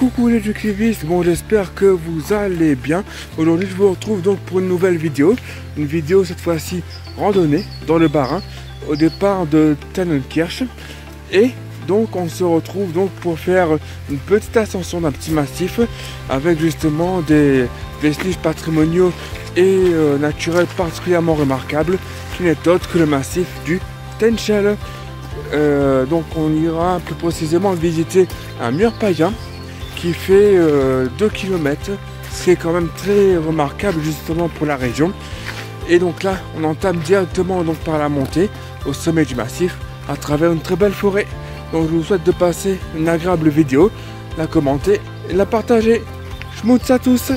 Coucou les Jukivistes, bon j'espère que vous allez bien. Aujourd'hui je vous retrouve donc pour une nouvelle vidéo. Une vidéo cette fois-ci randonnée dans le Bas-Rhin au départ de Tannenkirch. Et donc on se retrouve donc pour faire une petite ascension d'un petit massif avec justement des vestiges patrimoniaux et naturels particulièrement remarquables qui n'est autre que le massif du Tenchel. Donc on ira plus précisément visiter un mur païen qui fait 2 km, ce qui est quand même très remarquable justement pour la région. Et donc là on entame directement donc par la montée au sommet du massif à travers une très belle forêt. Donc je vous souhaite de passer une agréable vidéo, la commenter et la partager. Schmutz à tous.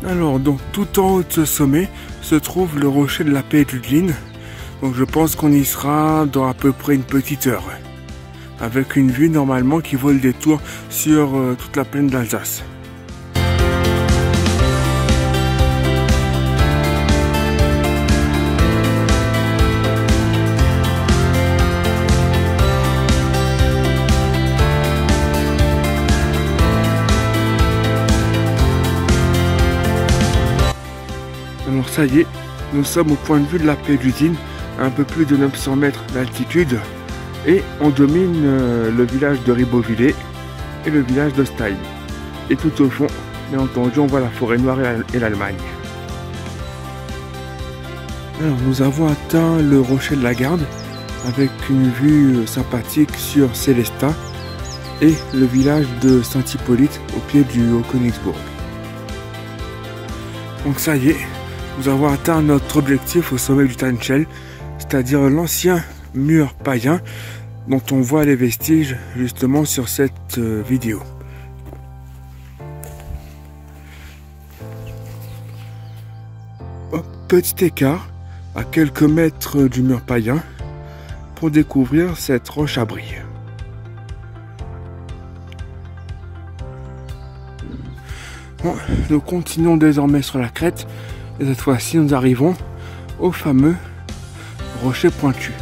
Alors donc tout en haut de ce sommet se trouve le rocher de la paix de Ludlin. Donc je pense qu'on y sera dans à peu près une petite heure. Avec une vue normalement qui vaut le détour sur toute la plaine d'Alsace. Alors ça y est, nous sommes au point de vue de la paix de Ludlin, à un peu plus de 900 mètres d'altitude, et on domine le village de Ribeauvillé et le village de Stein. Et tout au fond, bien entendu, on voit la forêt noire et l'Allemagne. Alors nous avons atteint le rocher de la Garde, avec une vue sympathique sur Célestat et le village de Saint-Hippolyte au pied du Haut-Königsbourg. Donc ça y est, nous avons atteint notre objectif au sommet du Tenchel, c'est-à-dire l'ancien mur païen dont on voit les vestiges justement sur cette vidéo. Petit écart à quelques mètres du mur païen pour découvrir cette roche à bris. Bon, nous continuons désormais sur la crête et cette fois-ci nous arrivons au fameux rocher pointu.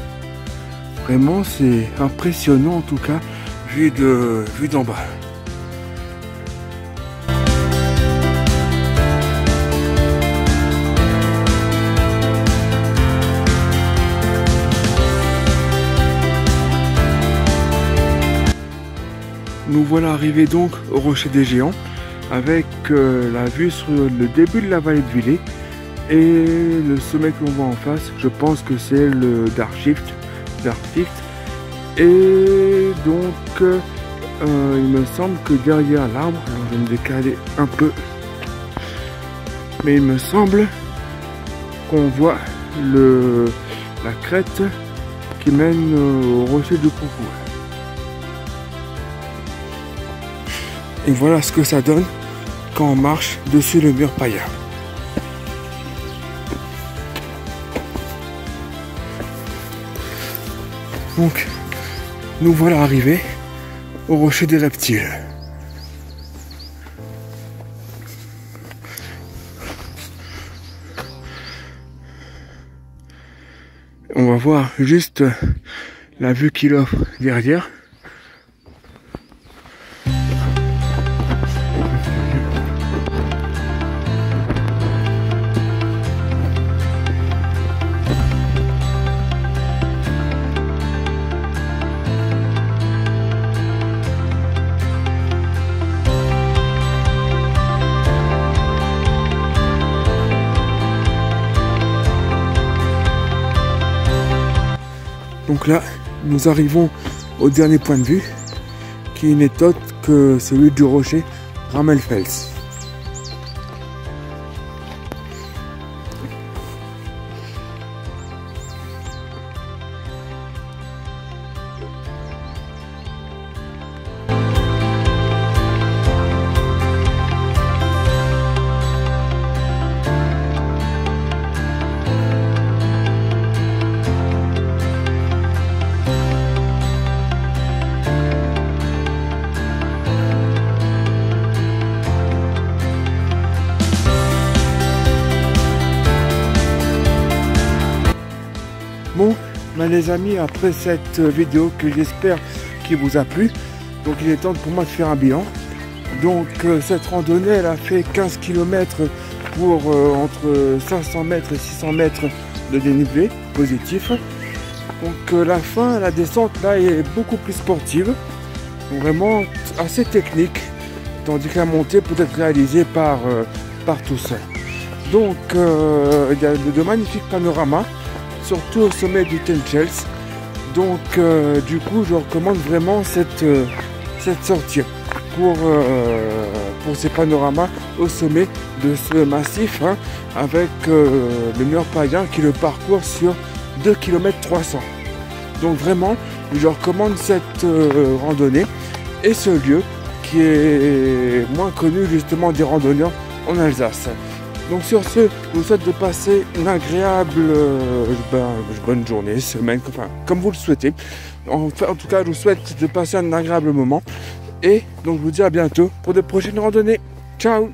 Vraiment c'est impressionnant en tout cas vu d'en bas. Nous voilà arrivés donc au rocher des géants avec la vue sur le début de la vallée de Villers et le sommet que l'on voit en face, je pense que c'est le Darficht. Et donc il me semble que derrière l'arbre, alors je vais me décaler un peu, mais il me semble qu'on voit la crête qui mène au rocher du Concours. Et voilà ce que ça donne quand on marche dessus le mur païen. Donc, nous voilà arrivés au rocher des reptiles. On va voir juste la vue qu'il offre derrière. Donc là, nous arrivons au dernier point de vue, qui n'est autre que celui du rocher Rammelfels. Ben, les amis, après cette vidéo que j'espère qu'il vous a plu, donc il est temps pour moi de faire un bilan. Donc cette randonnée elle a fait 15 km pour entre 500 mètres et 600 mètres de dénivelé positif. Donc la fin, la descente là est beaucoup plus sportive, vraiment assez technique, tandis que la montée peut être réalisée par tous. Donc il y a de magnifiques panoramas, surtout au sommet du Tencels. Donc du coup je recommande vraiment cette sortie pour ces panoramas au sommet de ce massif, hein, avec le mur païen qui le parcourt sur 2 km 300. Donc vraiment je recommande cette randonnée et ce lieu qui est moins connu justement des randonneurs en Alsace. Donc sur ce, je vous souhaite de passer une agréable bonne journée, semaine, enfin comme vous le souhaitez. En tout cas, je vous souhaite de passer un agréable moment. Et donc je vous dis à bientôt pour de prochaines randonnées. Ciao!